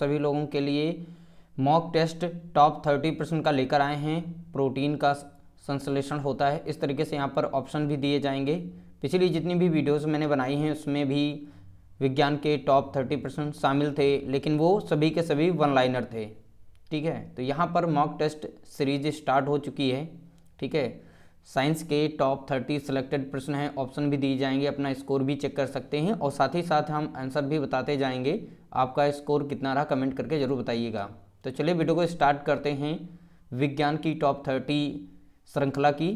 सभी लोगों के लिए मॉक टेस्ट टॉप 30% का लेकर आए हैं। प्रोटीन का संश्लेषण होता है, इस तरीके से यहाँ पर ऑप्शन भी दिए जाएंगे। पिछली जितनी भी वीडियोस मैंने बनाई हैं उसमें भी विज्ञान के टॉप 30% शामिल थे, लेकिन वो सभी के सभी वन लाइनर थे। ठीक है, तो यहाँ पर मॉक टेस्ट सीरीज स्टार्ट हो चुकी है। ठीक है, साइंस के टॉप 30 सिलेक्टेड प्रश्न हैं, ऑप्शन भी दिए जाएंगे, अपना स्कोर भी चेक कर सकते हैं और साथ ही साथ हम आंसर भी बताते जाएंगे। आपका स्कोर कितना रहा कमेंट करके ज़रूर बताइएगा। तो चलिए वीडियो को स्टार्ट करते हैं विज्ञान की टॉप 30 श्रृंखला की।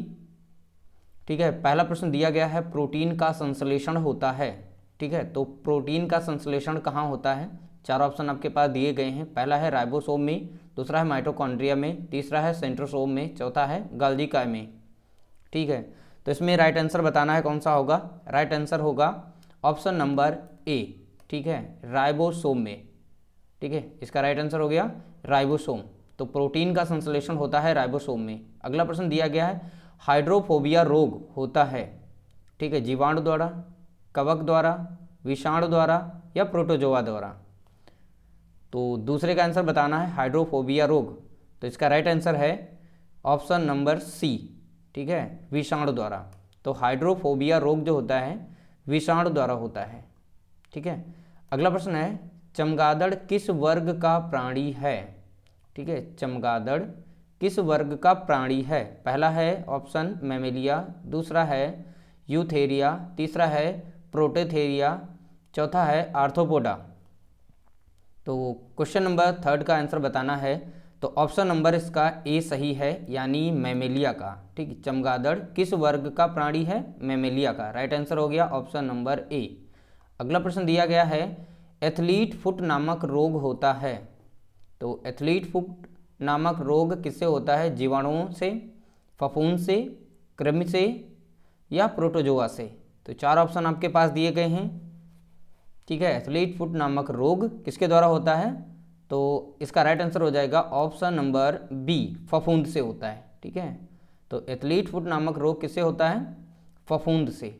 ठीक है, पहला प्रश्न दिया गया है, प्रोटीन का संश्लेषण होता है। ठीक है, तो प्रोटीन का संश्लेषण कहाँ होता है? चार ऑप्शन आपके पास दिए गए हैं। पहला है राइबोसोम में, दूसरा है माइटोकॉन्ड्रिया में, तीसरा है सेंट्रोसोम में, चौथा है गोल्गी काय में। ठीक है, तो इसमें राइट आंसर बताना है कौन सा होगा। राइट आंसर होगा ऑप्शन नंबर ए। ठीक है, राइबोसोम में। ठीक है, इसका राइट आंसर हो गया राइबोसोम। तो प्रोटीन का संश्लेषण होता है राइबोसोम में। अगला प्रश्न दिया गया है, हाइड्रोफोबिया रोग होता है। ठीक है, जीवाणु द्वारा, कवक द्वारा, विषाणु द्वारा या प्रोटोजोआ द्वारा। तो दूसरे का आंसर बताना है हाइड्रोफोबिया रोग। तो इसका राइट आंसर है ऑप्शन नंबर सी। ठीक है, विषाणु द्वारा। तो हाइड्रोफोबिया रोग जो होता है विषाणु द्वारा होता है। ठीक है, अगला प्रश्न है, चमगादड़ किस वर्ग का प्राणी है? ठीक है, चमगादड़ किस वर्ग का प्राणी है? पहला है ऑप्शन मैमेलिया, दूसरा है यूथेरिया, तीसरा है प्रोटेथेरिया, चौथा है आर्थ्रोपोडा। तो क्वेश्चन नंबर 3 का आंसर बताना है। तो ऑप्शन नंबर इसका ए सही है, यानी मैमेलिया का। ठीक, चमगादड़ किस वर्ग का प्राणी है? मैमेलिया का। राइट आंसर हो गया ऑप्शन नंबर ए। अगला प्रश्न दिया गया है, एथलीट फुट नामक रोग होता है। तो एथलीट फुट नामक रोग किससे होता है? जीवाणुओं से, फफूंद से, कृमि से या प्रोटोजोआ से। तो चार ऑप्शन आपके पास दिए गए हैं। ठीक है, एथलीट फुट नामक रोग किसके द्वारा होता है? तो इसका राइट आंसर हो जाएगा ऑप्शन नंबर बी, फफूंद से होता है। ठीक है, तो एथलीट फुट नामक रोग किससे होता है? फफूंद से।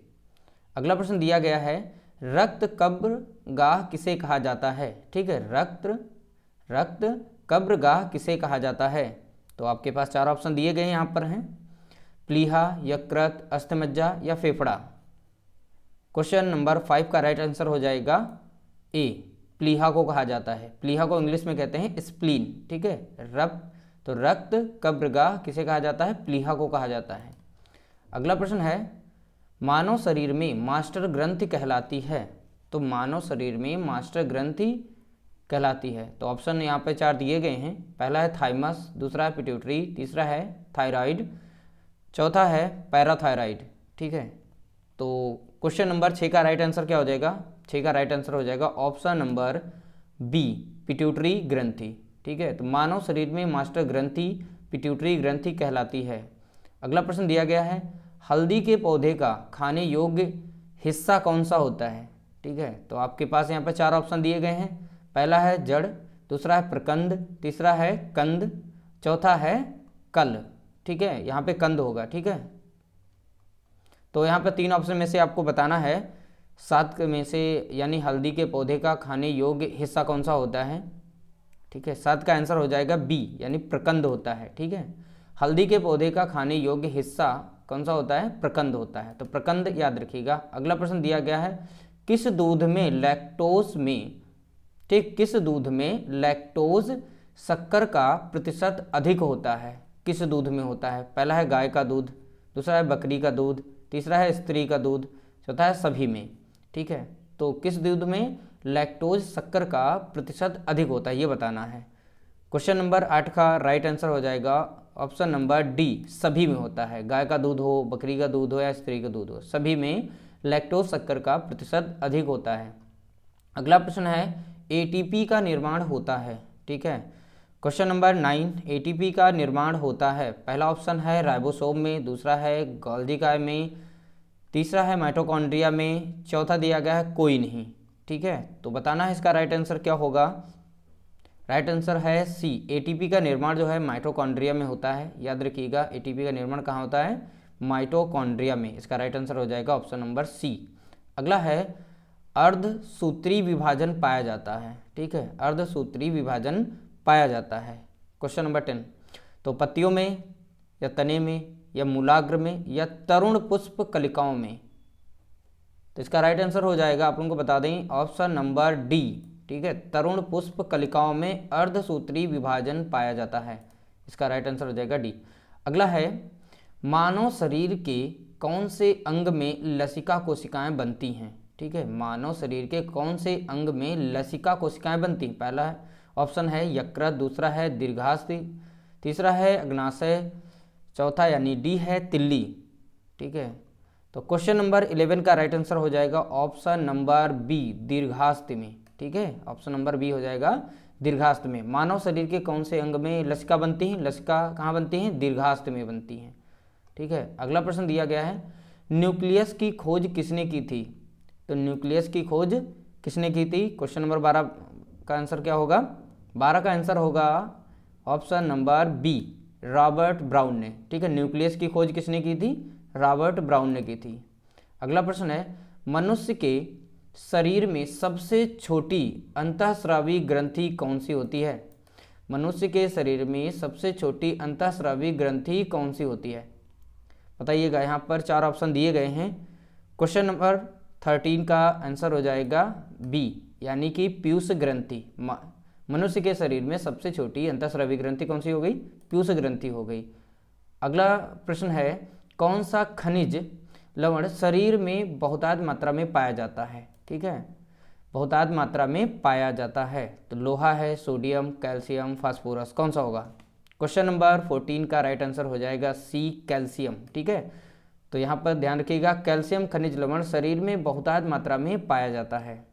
अगला प्रश्न दिया गया है, रक्त कब्रगाह किसे कहा जाता है? ठीक है, रक्त कब्रगाह किसे कहा जाता है? तो आपके पास चार ऑप्शन दिए गए यहाँ पर हैं, प्लीहा, यकृत, अस्थमज्जा या फेफड़ा। क्वेश्चन नंबर 5 का राइट आंसर हो जाएगा ए, प्लीहा को कहा जाता है। प्लीहा को इंग्लिश में कहते हैं स्प्लीन। ठीक है, तो रक्त कब्रगाह किसे कहा जाता है? प्लीहा को कहा जाता है। अगला प्रश्न है, मानव शरीर में मास्टर ग्रंथि कहलाती है। तो मानव शरीर में मास्टर ग्रंथि कहलाती है। तो ऑप्शन यहाँ पे चार दिए गए हैं। पहला है थाइमस, दूसरा है पिट्यूटरी, तीसरा है थायराइड, चौथा है पैराथायराइड। ठीक है, तो क्वेश्चन नंबर 6 का राइट आंसर क्या हो जाएगा? 6 का राइट आंसर हो जाएगा ऑप्शन नंबर बी, पिट्यूटरी ग्रंथि। ठीक है, तो मानव शरीर में मास्टर ग्रंथि पिट्यूटरी ग्रंथि कहलाती है। अगला प्रश्न दिया गया है, हल्दी के पौधे का खाने योग्य हिस्सा कौन सा होता है? ठीक है, तो आपके पास यहाँ पर चार ऑप्शन दिए गए हैं। पहला है जड़, दूसरा है प्रकंद, तीसरा है कंद, चौथा है कल। ठीक है, यहाँ पे कंद होगा। ठीक है, तो यहाँ पर तीन ऑप्शन में से आपको बताना है, 7 में से, यानी हल्दी के पौधे का खाने योग्य हिस्सा कौन सा होता है। ठीक है, 7 का आंसर हो जाएगा बी, यानी प्रकंद होता है। ठीक है, हल्दी के पौधे का खाने योग्य हिस्सा कौन सा होता है? प्रकंद होता है। तो प्रकंद याद रखिएगा। अगला प्रश्न दिया गया है, किस दूध में लैक्टोज में, ठीक, किस दूध में लैक्टोज शक्कर का प्रतिशत अधिक होता है? किस दूध में होता है? पहला है गाय का दूध, दूसरा है बकरी का दूध, तीसरा है स्त्री का दूध, चौथा है सभी में। ठीक है, तो किस दूध में लैक्टोज शक्कर का प्रतिशत अधिक होता है ये बताना है। क्वेश्चन नंबर 8 का राइट आंसर हो जाएगा ऑप्शन नंबर डी, सभी में होता है। गाय का दूध हो, बकरी का दूध हो या स्त्री का दूध हो, सभी में लैक्टोज शक्कर का प्रतिशत अधिक होता है। अगला प्रश्न है, एटीपी का निर्माण होता है। ठीक है, क्वेश्चन नंबर 9, एटीपी का निर्माण होता है। पहला ऑप्शन है राइबोसोम में, दूसरा है गोल्गी काय में, तीसरा है माइटोकॉन्ड्रिया में, चौथा दिया गया है कोई नहीं। ठीक है, तो बताना है इसका राइट आंसर क्या होगा। राइट आंसर है सी, एटीपी का निर्माण जो है माइटोकॉन्ड्रिया में होता है। याद रखिएगा, एटीपी का निर्माण कहाँ होता है? माइटोकॉन्ड्रिया में। इसका राइट आंसर हो जाएगा ऑप्शन नंबर सी। अगला है, अर्धसूत्री विभाजन पाया जाता है। ठीक है, अर्धसूत्री विभाजन पाया जाता है। क्वेश्चन नंबर 10, तो पत्तियों में या तने में या मूलाग्र में या तरुण पुष्प कलिकाओं में, तो इसका राइट आंसर हो जाएगा, आप लोगों को बता दें, ऑप्शन नंबर डी। ठीक है, तरुण पुष्प कलिकाओं में अर्धसूत्री विभाजन पाया जाता है, इसका राइट आंसर हो जाएगा डी। अगला है, मानव शरीर के कौन से अंग में लसिका कोशिकाएं बनती हैं। ठीक है, मानव शरीर के कौन से अंग में लसिका कोशिकाएं बनती हैं। पहला ऑप्शन है यकृत, दूसरा है दीर्घास्त्र, तीसरा है अग्नाशय, चौथा यानी डी है तिल्ली। ठीक है, तो क्वेश्चन नंबर 11 का राइट आंसर हो जाएगा ऑप्शन नंबर बी, दीर्घास्त्र में। ठीक है, ऑप्शन नंबर बी हो जाएगा दीर्घास्त्र में। मानव शरीर के कौन से अंग में लसिका बनती हैं, लसिका कहाँ बनती हैं, दीर्घास्त्र में बनती हैं। ठीक है, अगला प्रश्न दिया गया है, न्यूक्लियस की खोज किसने की थी। तो न्यूक्लियस की खोज किसने की थी। क्वेश्चन नंबर 12 का आंसर क्या होगा, 12 का आंसर होगा option number B, Robert Brown ने। ठीक है, न्यूक्लियस की खोज किसने की थी, रॉबर्ट ब्राउन ने की थी। अगला प्रश्न है, मनुष्य के शरीर में सबसे छोटी अंतःस्रावी ग्रंथि कौन सी होती है। मनुष्य के शरीर में सबसे छोटी अंतःस्रावी ग्रंथि कौन सी होती है, बताइएगा। यहाँ पर 4 ऑप्शन दिए गए हैं। क्वेश्चन नंबर 13 का आंसर हो जाएगा बी, यानी कि पीयूष ग्रंथि। मनुष्य के शरीर में सबसे छोटी अंतःस्रावी ग्रंथि कौन सी हो गई, पीयूष ग्रंथि हो गई। अगला प्रश्न है, कौन सा खनिज लवण शरीर में बहुतायत मात्रा में पाया जाता है। ठीक है, बहुतायत मात्रा में पाया जाता है, तो लोहा है, सोडियम, कैल्शियम, फास्फोरस, कौन सा होगा। क्वेश्चन नंबर 14 का राइट आंसर हो जाएगा सी, कैल्शियम। ठीक है, तो यहाँ पर ध्यान रखिएगा, कैल्शियम खनिज लवण शरीर में बहुतायत मात्रा में पाया जाता है।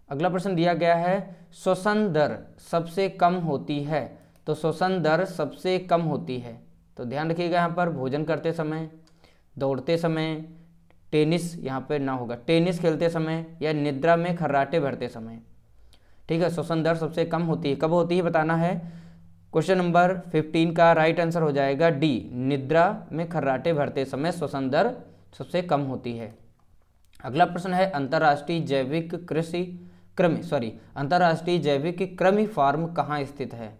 अगला प्रश्न दिया गया है, श्वसन दर सबसे कम होती है। तो श्वसन दर सबसे कम होती है, तो ध्यान रखिएगा यहाँ पर भोजन करते समय, दौड़ते समय, टेनिस यहाँ पे ना होगा, टेनिस खेलते समय या निद्रा में खर्राटे भरते समय। ठीक है, श्वसन दर सबसे कम होती है, कब होती है बताना है। क्वेश्चन नंबर 15 का राइट आंसर हो जाएगा डी, निद्रा में खर्राटे भरते समय श्वसन दर सबसे कम होती है। अगला प्रश्न है, अंतर्राष्ट्रीय जैविक कृमि फार्म कहाँ स्थित है।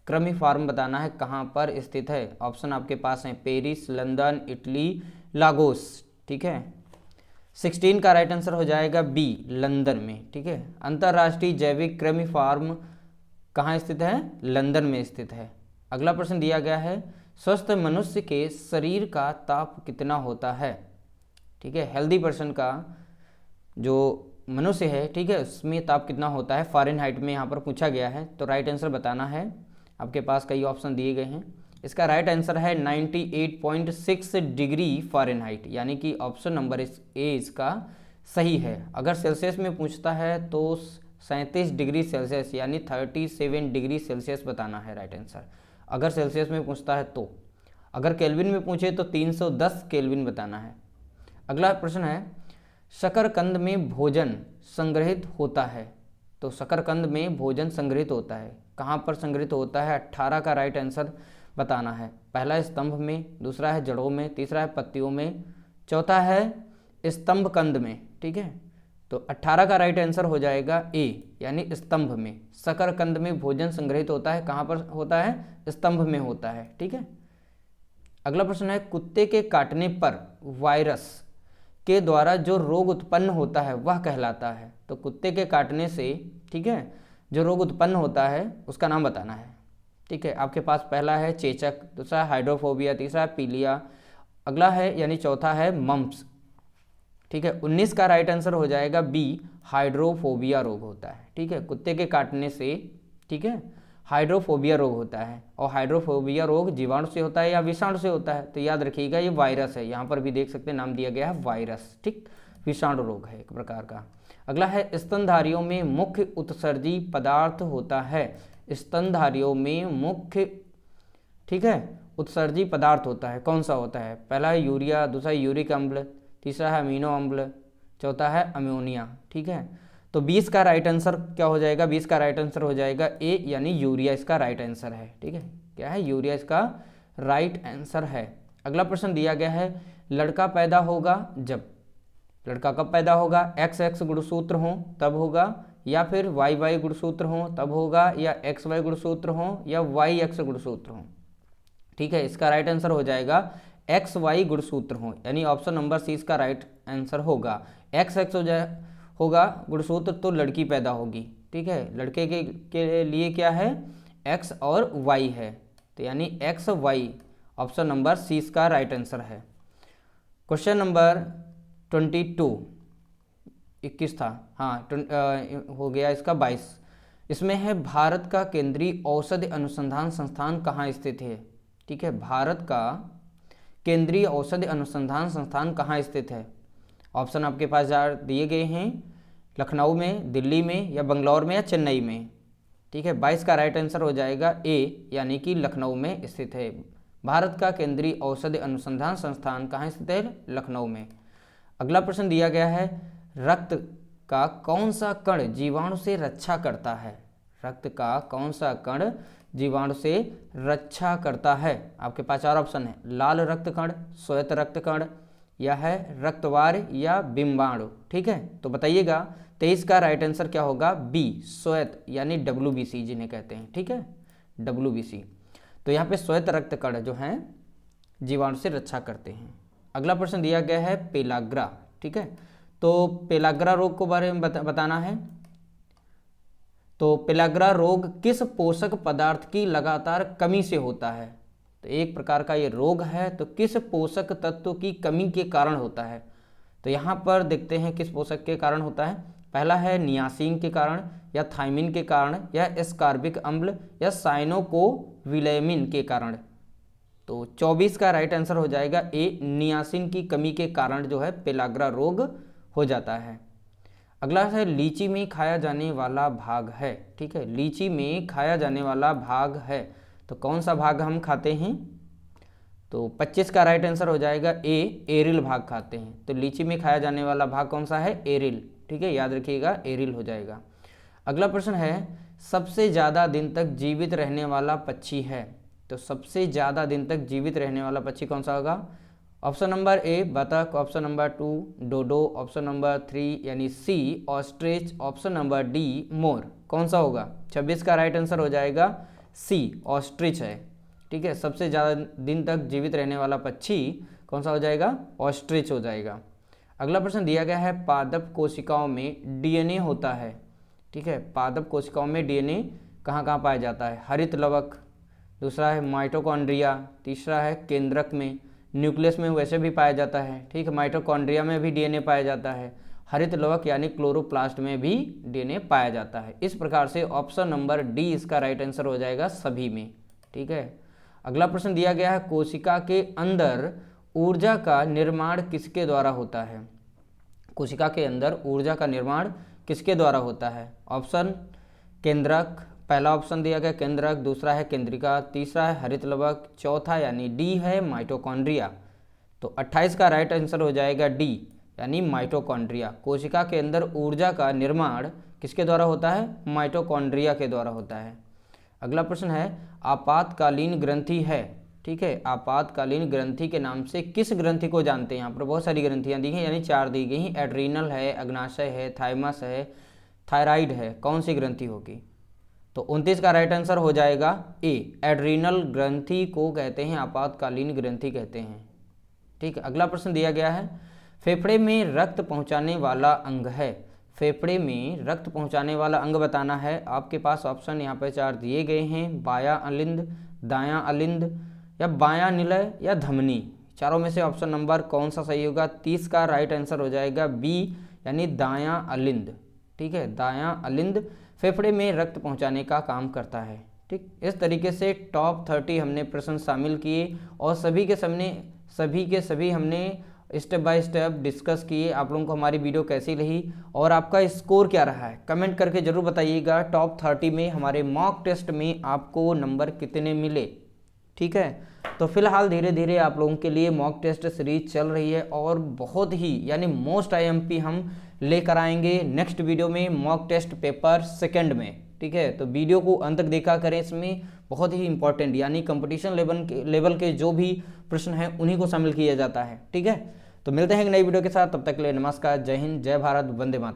कृमि फार्म बताना है कहाँ पर स्थित है। ऑप्शन आपके पास हैं पेरिस, लंदन, इटली, लागोस। ठीक है, 16 का राइट आंसर हो जाएगा बी, लंदन में। ठीक है, अंतर्राष्ट्रीय जैविक कृमि फार्म कहाँ स्थित है, लंदन में स्थित है। अगला प्रश्न दिया गया है, स्वस्थ मनुष्य के शरीर का ताप कितना होता है। ठीक है, हेल्दी पर्सन का जो मनुष्य है, ठीक है, उसमें ताप कितना होता है, फ़ारेनहाइट में यहाँ पर पूछा गया है। तो राइट आंसर बताना है, आपके पास कई ऑप्शन दिए गए हैं। इसका राइट आंसर है 98.6 डिग्री फ़ारेनहाइट, यानी कि ऑप्शन नंबर ए इसका सही है। अगर सेल्सियस में पूछता है तो 37 डिग्री सेल्सियस यानी 37 डिग्री सेल्सियस बताना है राइट आंसर, अगर सेल्सियस में पूछता है तो। अगर केल्विन में पूछे तो 310 केल्विन बताना है। अगला प्रश्न है, शकरकंद में भोजन संग्रहित होता है। तो शकरकंद में भोजन संग्रहित होता है, कहाँ पर संग्रहित होता है, 18 का राइट आंसर बताना है। पहला है स्तंभ में, दूसरा है जड़ों में, तीसरा है पत्तियों में, चौथा है स्तंभ कंद में। ठीक है, तो 18 का राइट आंसर हो जाएगा ए, यानी स्तंभ में। शकरकंद में भोजन संग्रहित होता है, कहाँ पर होता है, स्तंभ में होता है। ठीक है, अगला प्रश्न है, कुत्ते के काटने पर वायरस के द्वारा जो रोग उत्पन्न होता है वह कहलाता है। तो कुत्ते के काटने से, ठीक है, जो रोग उत्पन्न होता है उसका नाम बताना है। ठीक है, आपके पास पहला है चेचक, दूसरा है हाइड्रोफोबिया, तीसरा है पीलिया, अगला है यानी चौथा है मम्प्स। ठीक है, 19 का राइट आंसर हो जाएगा बी, हाइड्रोफोबिया रोग होता है। ठीक है, कुत्ते के काटने से, ठीक है, हाइड्रोफोबिया रोग होता है। और हाइड्रोफोबिया रोग जीवाणु से होता है या विषाणु से होता है, तो याद रखिएगा ये वायरस है। यहाँ पर भी देख सकते हैं नाम दिया गया है वायरस। ठीक, विषाणु रोग है एक प्रकार का। अगला है, स्तनधारियों में मुख्य उत्सर्जी पदार्थ होता है। स्तनधारियों में मुख्य, ठीक है, उत्सर्जी पदार्थ होता है, कौन सा होता है। पहला है यूरिया, दूसरा है यूरिक अम्ल, तीसरा है अमीनो अम्ल, चौथा है अमोनिया। ठीक है, तो 20 का राइट आंसर क्या हो जाएगा, 20 का राइट आंसर हो जाएगा ए, यानी यूरिया इसका राइट आंसर है। ठीक है, क्या है, यूरिया इसका राइट आंसर है। अगला प्रश्न दिया गया है, लड़का पैदा होगा जब। लड़का कब पैदा होगा, XX गुणसूत्र हो तब होगा, या फिर YY गुणसूत्र हो तब होगा, या XY गुणसूत्र हो, या YX गुणसूत्र हो। ठीक है, इसका राइट आंसर हो जाएगा XY गुणसूत्र हो, यानी ऑप्शन नंबर सी इसका राइट आंसर होगा। XX होगा गुणसूत्र तो लड़की पैदा होगी। ठीक है, लड़के के लिए क्या है, X और Y है, तो यानी XY ऑप्शन नंबर सी इसका राइट आंसर है। क्वेश्चन नंबर 21 था, हाँ हो गया इसका 22। इसमें है भारत का केंद्रीय औषधि अनुसंधान संस्थान कहाँ स्थित है। ठीक है, भारत का केंद्रीय औषधि अनुसंधान संस्थान कहाँ स्थित है। ऑप्शन आपके पास दिए गए हैं, लखनऊ में, दिल्ली में, या बंगलौर में, या चेन्नई में। ठीक है, 22 का राइट आंसर हो जाएगा ए, यानी कि लखनऊ में स्थित है। भारत का केंद्रीय औषधि अनुसंधान संस्थान कहाँ स्थित है, लखनऊ में। अगला प्रश्न दिया गया है, रक्त का कौन सा कण जीवाणु से रक्षा करता है। रक्त का कौन सा कण जीवाणु से रक्षा करता है। आपके पास 4 ऑप्शन है, लाल रक्त कण, श्वेत रक्त कण, या है रक्तवार, या बिंबाणु। ठीक है, तो बताइएगा 23 का राइट आंसर क्या होगा, बी, श्वेत, यानी WBC जिन्हें कहते हैं। ठीक है, WBC। तो यहाँ पे श्वेत रक्त कण जो हैं जीवाणु से रक्षा करते हैं। अगला प्रश्न दिया गया है पेलाग्रा। ठीक है, तो पेलाग्रा रोग को बारे में बताना है। तो पेलाग्रा रोग किस पोषक पदार्थ की लगातार कमी से होता है। तो एक प्रकार का ये रोग है, तो किस पोषक तत्व की कमी के कारण होता है। तो यहाँ पर देखते हैं किस पोषक के कारण होता है। पहला है नियासिन के कारण, या थायमिन के कारण, या एस्कार्बिक अम्ल, या साइनोकोविलेमिन के कारण। तो 24 का राइट आंसर हो जाएगा ए, नियासिन की कमी के कारण जो है पेलाग्रा रोग हो जाता है। अगला है लीची में खाया जाने वाला भाग है। ठीक है, लीची में खाया जाने वाला भाग है, तो कौन सा भाग हम खाते हैं। तो 25 का राइट आंसर हो जाएगा ए, एरिल भाग खाते हैं। तो लीची में खाया जाने वाला भाग कौन सा है, एरिल। ठीक है, याद रखिएगा एरिल हो जाएगा। अगला प्रश्न है, सबसे ज़्यादा दिन तक जीवित रहने वाला पक्षी है। तो सबसे ज़्यादा दिन तक जीवित रहने वाला पक्षी कौन सा होगा। ऑप्शन नंबर ए बतख, ऑप्शन नंबर 2 डोडो, ऑप्शन नंबर 3 यानी सी ऑस्ट्रिच, ऑप्शन नंबर डी मोर। कौन सा होगा, 26 का राइट आंसर हो जाएगा सी, ऑस्ट्रिच है। ठीक है, सबसे ज़्यादा दिन तक जीवित रहने वाला पक्षी कौन सा हो जाएगा, ऑस्ट्रिच हो जाएगा। अगला प्रश्न दिया गया है, पादप कोशिकाओं में DNA होता है। ठीक है, पादप कोशिकाओं में DNA कहाँ कहाँ पाया जाता है, हरित लवक, दूसरा है माइटोकॉन्ड्रिया, तीसरा है केंद्रक में, न्यूक्लियस में वैसे भी पाया जाता है। ठीक है, माइटोकॉन्ड्रिया में भी DNA पाया जाता है, हरित लवक यानी क्लोरोप्लास्ट में भी DNA पाया जाता है। इस प्रकार से ऑप्शन नंबर डी इसका राइट आंसर हो जाएगा सभी में। ठीक है, अगला प्रश्न दिया गया है, कोशिका के अंदर ऊर्जा का निर्माण किसके द्वारा होता है। कोशिका के अंदर ऊर्जा का निर्माण किसके द्वारा होता है। ऑप्शन केंद्रक, पहला ऑप्शन दिया गया केंद्रक, दूसरा है केंद्रिका, तीसरा है हरित लवक, चौथा यानी डी है माइटोकॉन्ड्रिया। तो 28 का राइट आंसर हो जाएगा डी, यानी माइटोकॉन्ड्रिया। कोशिका के अंदर ऊर्जा का निर्माण किसके द्वारा होता है, माइटोकॉन्ड्रिया के द्वारा होता है। अगला प्रश्न है, आपातकालीन ग्रंथि है। ठीक है, आपातकालीन ग्रंथि के नाम से किस ग्रंथि को जानते हैं। यहाँ पर बहुत सारी ग्रंथियाँ दी हैं, यानी 4 दी गई हैं, एड्रीनल है, अग्नाशय है, थाइमस है, थायराइड है। कौन सी ग्रंथि होगी। तो 29 का राइट आंसर हो जाएगा ए, एड्रीनल ग्रंथि को कहते हैं आपातकालीन ग्रंथि कहते हैं। ठीक है, अगला प्रश्न दिया गया है, फेफड़े में रक्त पहुंचाने वाला अंग है। फेफड़े में रक्त पहुंचाने वाला अंग बताना है। आपके पास ऑप्शन यहाँ पर 4 दिए गए हैं, बायां अलिंद, दायां अलिंद, या बायां निलय, या धमनी। चारों में से ऑप्शन नंबर कौन सा सही होगा। 30 का राइट आंसर हो जाएगा बी, यानी दायां अलिंद। ठीक है, दायां अलिंद फेफड़े में रक्त पहुंचाने का काम करता है। ठीक, इस तरीके से टॉप 30 हमने प्रश्न शामिल किए और सभी के सभी हमने स्टेप बाय स्टेप डिस्कस किए। आप लोगों को हमारी वीडियो कैसी रही और आपका स्कोर क्या रहा है, कमेंट करके जरूर बताइएगा। टॉप 30 में हमारे मॉक टेस्ट में आपको नंबर कितने मिले। ठीक है, तो फिलहाल धीरे धीरे आप लोगों के लिए मॉक टेस्ट सीरीज चल रही है और बहुत ही यानी मोस्ट IMP हम लेकर आएंगे नेक्स्ट वीडियो में, मॉक टेस्ट पेपर 2 में। ठीक है, तो वीडियो को अंत तक देखा करें, इसमें बहुत ही इंपॉर्टेंट यानी कंपटीशन लेवल के जो भी प्रश्न हैं उन्हीं को शामिल किया जाता है। ठीक है, तो मिलते हैं एक नई वीडियो के साथ, तब तक के लिए नमस्कार, जय हिंद, जय भारत, वंदे मातरम।